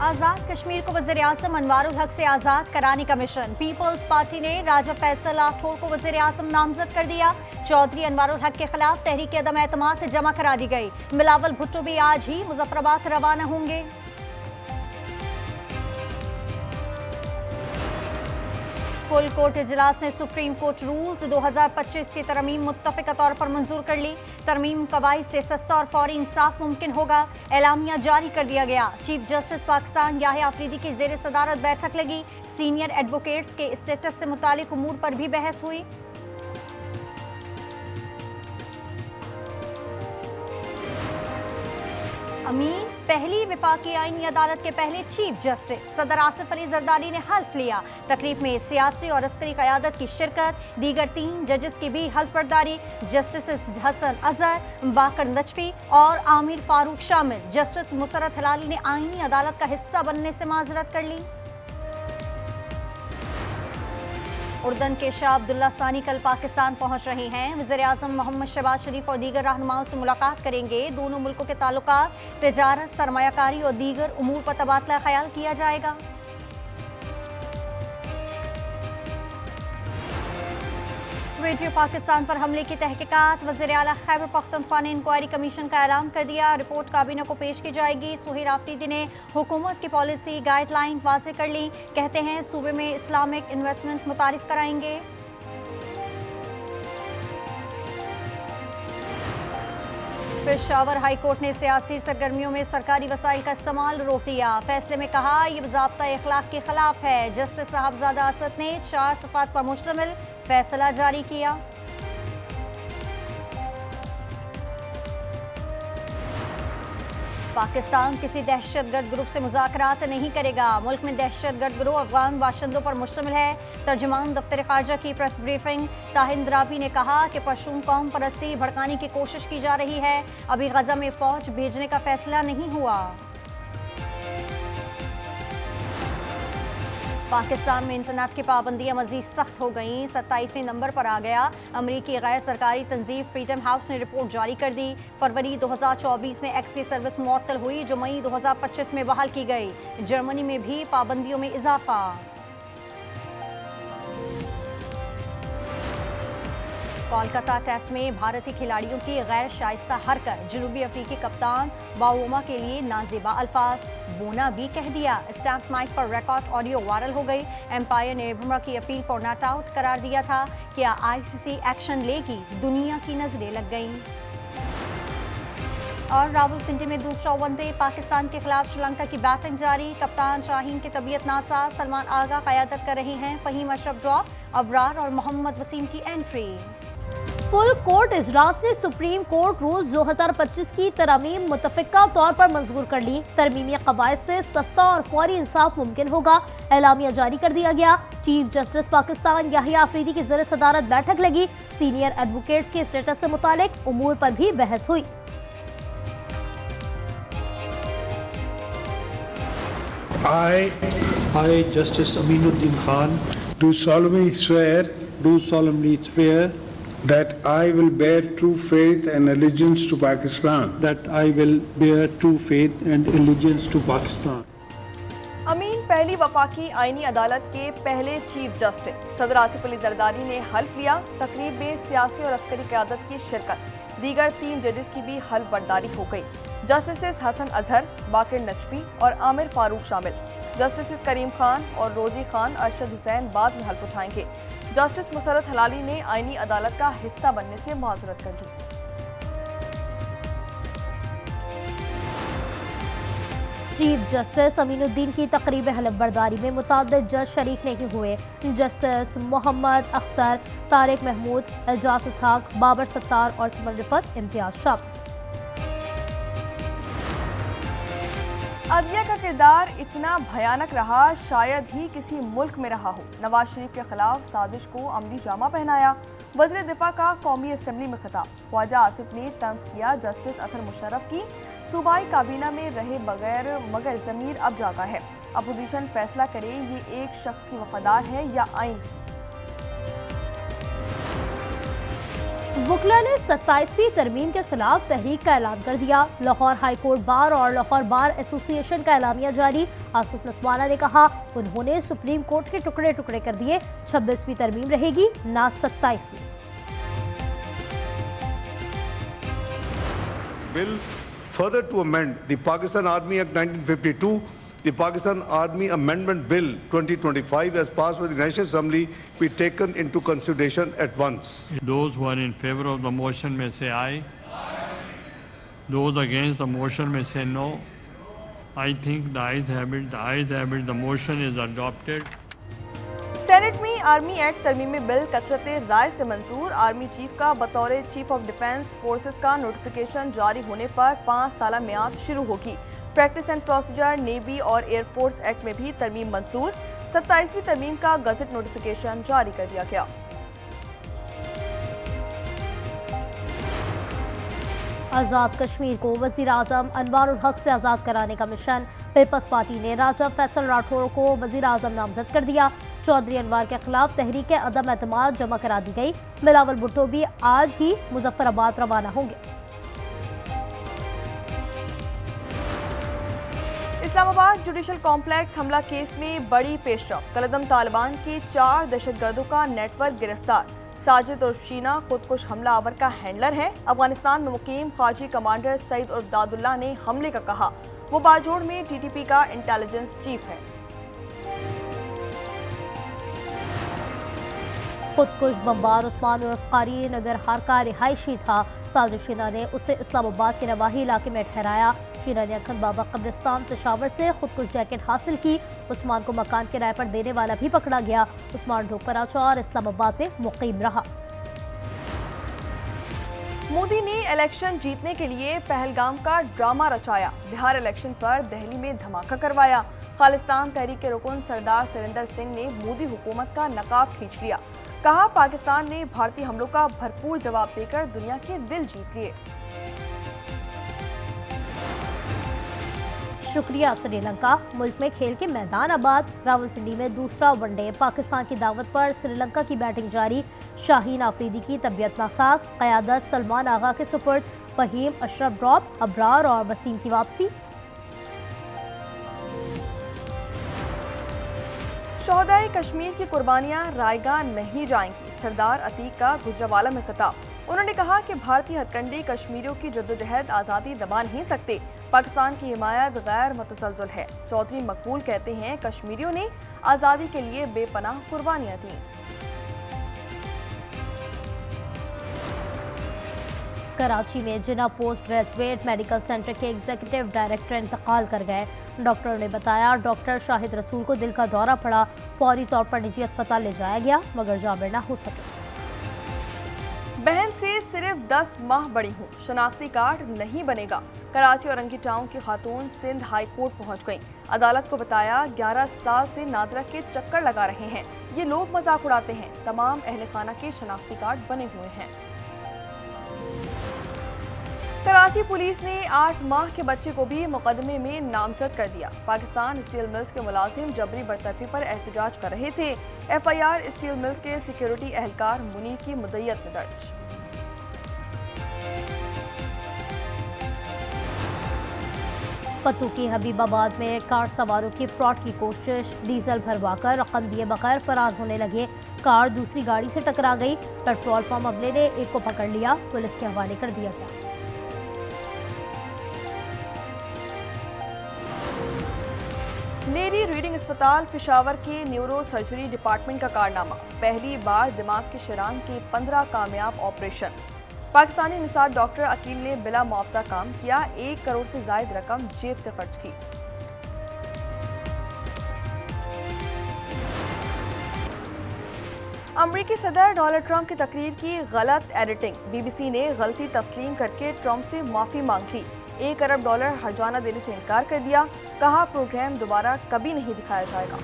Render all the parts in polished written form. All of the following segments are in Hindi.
आजाद कश्मीर को वज़ीर आज़म अनवारुल हक से आजाद कराने का मिशन। पीपल्स पार्टी ने राजा फैसल राठौर को वज़ीर आज़म नामजद कर दिया। चौधरी अनवारुल हक के खिलाफ तहरीक अदम एतमाद जमा करा दी गई। बिलावल भुट्टो भी आज ही मुजफ्फराबाद रवाना होंगे। फुल कोर्ट इजलास ने सुप्रीम कोर्ट रूल्स 2025 की तरमीम मुत्तफ़िक़ा तौर पर मंजूर कर ली। तरमीम कवायद से सस्ता और फौरी इंसाफ मुमकिन होगा। एलामिया जारी कर दिया गया। चीफ जस्टिस पाकिस्तान याहिया अफरीदी की ज़ेर सदारत बैठक लगी। सीनियर एडवोकेट्स के स्टेटस से मुतालिक उमूर पर भी बहस हुई। अमीन पहली वफाकी आईनी अदालत के पहले चीफ जस्टिस। सदर आसिफ अली जरदारी ने हल्फ लिया। तकरीब में सियासी और अस्करी क़यादत की शिरकत। दीगर 3 जजेस की भी हल्फ बर्दारी। जस्टिस हसन अजहर, बाकर नजफी और आमिर फारूक शामिल। जस्टिस मुसरत हलाली ने आईनी अदालत का हिस्सा बनने से माजरत कर ली। उर्दन के शाह अब्दुल्ला सानी कल पाकिस्तान पहुंच रहे हैं। वज़ीर आज़म मोहम्मद शहबाज शरीफ और दीगर रहनुमाओं से मुलाकात करेंगे। दोनों मुल्कों के ताल्लुकात, तिजारत, सरमायाकारी और दीगर उमूर पर तबादला ख्याल किया जाएगा। रेडियो पाकिस्तान पर हमले की तहकीकात। वज़ीर आला खैबर पख्तूनख्वा ने इंक्वायरी कमीशन का ऐलान कर दिया। रिपोर्ट काबीना को पेश की जाएगी। सुहेल आफरीदी ने हुकूमत की पॉलिसी गाइडलाइन वाज़ेह कर ली। कहते हैं सूबे में इस्लामिक इन्वेस्टमेंट मुतारिफ कराएंगे। पेशावर हाई कोर्ट ने सियासी सरगर्मियों में सरकारी वसाइल का इस्तेमाल रोक दिया। फैसले में कहा यह ज़ाब्ता अखलाक के खिलाफ है। जस्टिस साहबजादा असद ने 4 सफ़ात पर मुश्तमिल फैसला जारी किया। पाकिस्तान किसी दहशतगर्द ग्रुप से मुज़ाकरात नहीं करेगा। मुल्क में दहशतगर्द गिरोह अफगान बाशिंदों पर मुश्तमिल है। तर्जुमान दफ्तर खारजा की प्रेस ब्रीफिंग। ताहिंद राबी ने कहा कि पश्तून कौम परस्ती भड़काने की कोशिश की जा रही है। अभी गजा में फौज भेजने का फैसला नहीं हुआ। पाकिस्तान में इंटरनेट की पाबंदियां मजीद सख्त हो गईं। 27वें नंबर पर आ गया। अमरीकी गैर सरकारी तंजीम फ्रीडम हाउस ने रिपोर्ट जारी कर दी। फरवरी 2024 में एक्स की सर्विस मुअत्तल हुई जो मई 2025 में बहाल की गई। जर्मनी में भी पाबंदियों में इजाफा। कोलकाता टेस्ट में भारतीय खिलाड़ियों की गैर शाइस्ता हरकत। जनूबी अफ्रीकी कप्तान बाउमा के लिए नाजेबा अल्फाज। बोना भी कह दिया। स्टैम्प माइक पर रिकॉर्ड ऑडियो वायरल हो गई। एम्पायर ने बुमराह की अपील को नॉट आउट करार दिया था। क्या आईसीसी एक्शन लेगी? दुनिया की नजरें लग गईं। और रावलपिंडी में दूसरा वनडे पाकिस्तान के खिलाफ श्रीलंका की बैटिंग जारी। कप्तान शाहीन की तबीयत नासाज। सलमान आगा क़यादत कर रहे हैं। फ़हीम अशरफ ड्रॉप। अबरार और मोहम्मद वसीम की एंट्री। फुल कोर्ट इजलास ने सुप्रीम कोर्ट रूल 2025 की तरमीम मुत्तफ़िक़ा तौर पर मंजूर कर ली। तरमीमी कवायद से सस्ता और फौरी इंसाफ मुमकिन होगा। एलामिया जारी कर दिया गया। चीफ जस्टिस पाकिस्तान याहिया अफरीदी की ज़ेर सदारत बैठक लगी। सीनियर एडवोकेट्स के स्टेटस से मुतालिक उमूर पर भी बहस हुई। I, Justice Aminuddin Khan, do solemnly swear that I will bear true faith and allegiance to Pakistan. that I will bear true faith and allegiance to Pakistan. अमीन पहली वफाकी आईनी अदालत के पहले चीफ जस्टिस। सदर आसिफ अली जरदारी ने हल्फ लिया। तकरीब में सियासी और अस्करी क़यादत की शिरकत। दीगर 3 जजेस की भी हल्फ बर्दारी हो गई। जस्टिस हसन अजहर, बाकर नजफी और आमिर फारूक शामिल। जस्टिस करीम खान और रोजी खान अरशद हुसैन बाद में हल्फ उठाएंगे। जस्टिस मुसरत हलाली ने आईनी अदालत का हिस्सा बनने से माजरत कर ली। चीफ जस्टिस अमीनुद्दीन की तकरीब हल्फ बर्दारी में मुतअद्दिद जज शरीक नहीं हुए। जस्टिस मोहम्मद अख्तर, तारिक महमूद, एजाज इसहाक, बाबर सत्तार और समर रिफत इम्तियाज शामिल। अदलिया का किरदार इतना भयानक रहा शायद ही किसी मुल्क में रहा हो। नवाज शरीफ के खिलाफ साजिश को अमली जामा पहनाया। वज़ीर दिफा का कौमी असम्बली में खिताब। ख्वाजा आसिफ ने तंज किया जस्टिस अतर मुशर्रफ की। सूबाई काबीना में रहे बगैर मगर ज़मीर अब जागा है। अपोजिशन फैसला करे ये एक शख्स की वफादार है या आइन। वुकला ने 27वीं तरमीम के खिलाफ तहरीक का ऐलान कर दिया। लाहौर हाई कोर्ट बार और लाहौर बार एसोसिएशन का एलामिया जारी। आसिफ नसवाना ने कहा उन्होंने सुप्रीम कोर्ट के टुकड़े टुकड़े कर दिए। 26वीं तरमीम रहेगी ना 27वीं। Bill further to amend the Pakistan Army Act 1952, the Pakistan Army Amendment Bill 2025 as passed by the National Assembly be taken into consideration at once. Those who are in favor of the motion may say aye. Those against the motion may say no. I think the ayes have it. The ayes have it. The motion is adopted. Senate में आर्मी एक्ट तरमीमी बिल कसरत राय से मंजूर। आर्मी चीफ का बतौर चीफ ऑफ डिफेंस फोर्सेस का नोटिफिकेशन जारी होने पर 5 साल मियाद शुरू होगी। प्रैक्टिस एंड प्रोसीजर नेवी और एयरफोर्स एक्ट में भी तरमीम मंजूर। 27वीं तरमीम का गजट नोटिफिकेशन जारी कर दिया गया। आज़ाद कश्मीर को वज़ीर आज़म अनवारुल हक से आज़ाद कराने का मिशन। पीपल्स पार्टी ने राजा फैसल राठौर को वज़ीर आज़म नामजद कर दिया। चौधरी अनवार के खिलाफ तहरीक अदम एतमाद जमा करा दी गई। बिलावल भुट्टो भी आज ही मुजफ्फराबाद रवाना होंगे। इस्लामाबाद जुडिशल कॉम्प्लेक्स हमला केस में बड़ी पेशरफ। कलदम तालिबान के 4 दहशतगर्दों का नेटवर्क गिरफ्तार। साजिद उर्फ शीना खुदकुश हमला आवर का हैंडलर है। अफगानिस्तान में मुकीम फौजी कमांडर सईद उर्फ दादुल्ला ने हमले का कहा वो बाजोड़ में टीटीपी का इंटेलिजेंस चीफ है। खुदकुश बमबार उस्मान उर्फ कारी नगरहार का रिहायशी था। साजिद शीना ने उसे इस्लामाबाद के नवाही इलाके में ठहराया। शीना ने अखंड बाबा कब्रिस्तान पेशावर से खुदकुश जैकेट हासिल की। उस्मान को मकान किराए पर देने वाला भी पकड़ा गया। उस्मान ढोकराचा और इस्लामाबाद में मुकीम रहा। मोदी ने इलेक्शन जीतने के लिए पहलगाम का ड्रामा रचाया। बिहार इलेक्शन पर दिल्ली में धमाका करवाया। खालिस्तान तहरीक के रुकन सरदार सुरेंद्र सिंह ने मोदी हुकूमत का नकाब खींच लिया। कहा पाकिस्तान ने भारतीय हमलों का भरपूर जवाब देकर दुनिया के दिल जीत लिए। शुक्रिया श्रीलंका। मुल्क में खेल के मैदान आबाद। रावलपिंडी में दूसरा वनडे पाकिस्तान की दावत पर श्रीलंका की बैटिंग जारी। शाहीन आफरीदी की तबीयत नासाज। क़यादत सलमान आगा के सुपुर्द। फहीम अशरफ ड्रॉप। अबरार और वसीम की वापसी। शोहदाए कश्मीर की कुर्बानियां रायगा नहीं जाएंगी। सरदार अतीक का गुजरावाला में खिताब। उन्होंने कहा कि भारतीय हथकंडे कश्मीरियों की जद्दोजहद आज़ादी दबा नहीं सकते। पाकिस्तान की हिमायत गैर मुतसलसल है। चौधरी मकबूल कहते हैं कश्मीरियों ने आज़ादी के लिए बेपनाह कुर्बानियां दी। कराची में जिना पोस्ट ग्रेजुएट मेडिकल सेंटर के एग्जीक्यूटिव डायरेक्टर इंतकाल कर गए। डॉक्टर ने बताया डॉक्टर शाहिद रसूल को दिल का दौरा पड़ा। फौरी तौर पर निजी अस्पताल ले जाया गया मगर जाबिर न हो सके। बहन से सिर्फ 10 माह बड़ी हूँ, शनाख्ती कार्ड नहीं बनेगा। कराची औरंगी टाउन की खातून सिंध हाई कोर्ट पहुँच गई। अदालत को बताया 11 साल से नादरा के चक्कर लगा रहे हैं। ये लोग मजाक उड़ाते हैं। तमाम अहले खाना के शनाख्ती कार्ड बने हुए हैं। कराची पुलिस ने 8 माह के बच्चे को भी मुकदमे में नामजद कर दिया। पाकिस्तान स्टील मिल्स के मुलाजिम जबरी बरतरफी पर एहतजाज कर रहे थे। FIR स्टील मिल्स के सिक्योरिटी एहलकार मुनीर की मुद्दत में दर्ज। पत्तू की हबीबाबाद में कार सवारों की फ्रॉड की कोशिश। डीजल भरवाकर रकम दिए बगैर फरार होने लगे। कार दूसरी गाड़ी से टकरा गई। पेट्रोल पंप अमले ने एक को पकड़ लिया। पुलिस के हवाले कर दिया गया। लेडी रीडिंग अस्पताल पेशावर के न्यूरो सर्जरी डिपार्टमेंट का कारनामा। पहली बार दिमाग के शरान के 15 कामयाब ऑपरेशन। पाकिस्तानी निसार डॉक्टर अकील ने बिला मुआवजा काम किया। 1 करोड़ से ज्यादा रकम जेब से खर्च की। अमरीकी सदर डोनाल्ड ट्रंप की तकरीर की गलत एडिटिंग। BBC ने गलती तस्लीम करके ट्रंप से माफी मांग ली। $1 अरब हर्जाना देने से इनकार कर दिया। कहा प्रोग्राम दोबारा कभी नहीं दिखाया जाएगा।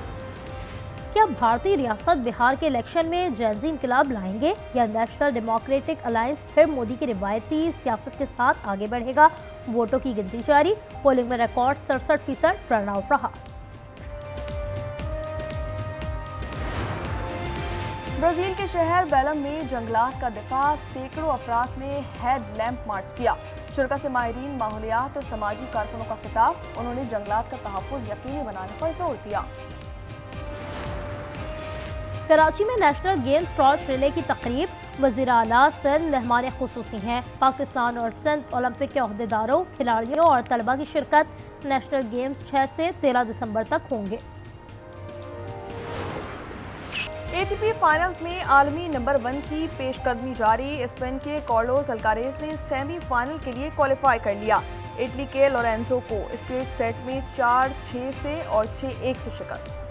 क्या भारतीय रियासत बिहार के इलेक्शन में जैजी इंकलाब लाएंगे या नेशनल डेमोक्रेटिक अलायंस फिर मोदी की रिवायती सियासत के साथ आगे बढ़ेगा? वोटों की गिनती जारी। पोलिंग में रिकॉर्ड 67% टर्नआउट रहा। ब्राजील के शहर बेलम में जंगलात का दिफा, सैकड़ों अफराद ने हेड लैंप मार्च किया। शुरा से माहिरीन माहौलियात और समाजी कारकुनों का खिताब, उन्होंने जंगलात का तहफ़्फ़ुज़ यकीनी बनाने पर जोर दिया। कराची में नेशनल गेम्स टॉर्च रिले की तकरीब, वज़ीर आला सिंध मेहमान खुसूसी हैं। पाकिस्तान और सिंध ओलंपिक के अहदेदारों, खिलाड़ियों और तलबा की शिरकत। नेशनल गेम्स 6 से 13 दिसंबर तक होंगे। ATP फाइनल्स में आलमी नंबर 1 की पेशकदमी जारी। स्पेन के कार्लोस अल्कारेज ने सेमीफाइनल के लिए क्वालिफाई कर लिया। इटली के लोरेंजो को स्ट्रेट सेट में 4-6 से और 6-1 से शिकस्त।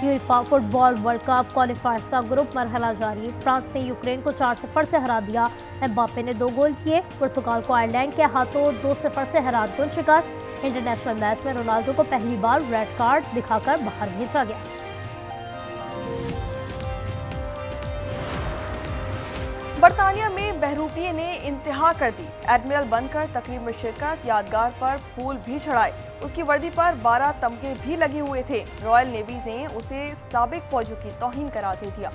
यूएफा फुटबॉल वर्ल्ड कप क्वालिफायर्स का ग्रुप मरहला जारी। फ्रांस ने यूक्रेन को 4-0 से हरा दिया। एम्बापे ने 2 गोल किए। पुर्तगाल को आयरलैंड के हाथों 2-0 से हराकुन शिकस्त। इंटरनेशनल मैच में रोनाल्डो को पहली बार रेड कार्ड दिखाकर बाहर भेजा गया। बरतानिया में बहरूपिये ने इंतहा कर दी। एडमिरल बनकर तकरीब में शिरकत, यादगार पर फूल भी चढ़ाए। उसकी वर्दी पर 12 तमगे भी लगे हुए थे। रॉयल नेवी ने उसे साबिक फौजियों की तौहीन करार दे दिया।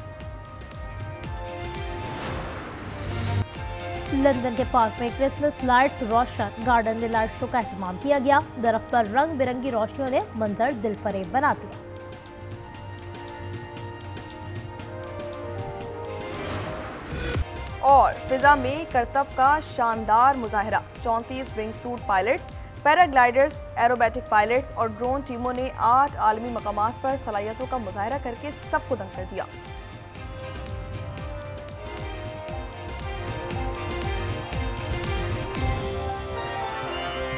लंदन के पार्क में क्रिसमस लाइट्स रोशन, गार्डन में लाइट शो का एहतमाम किया गया। दरख्त पर रंग बिरंगी रोशनियों ने मंजर दिल फरेब बना दिया। और फिजा में करतब का शानदार मुजाहरा। 34 wing suit pilots, paragliders, aerobatic pilots और ड्रोन टीमों ने 8 आलमी मकामात पर सलाहियतों का मुजाहरा करके सबको दंग कर दिया।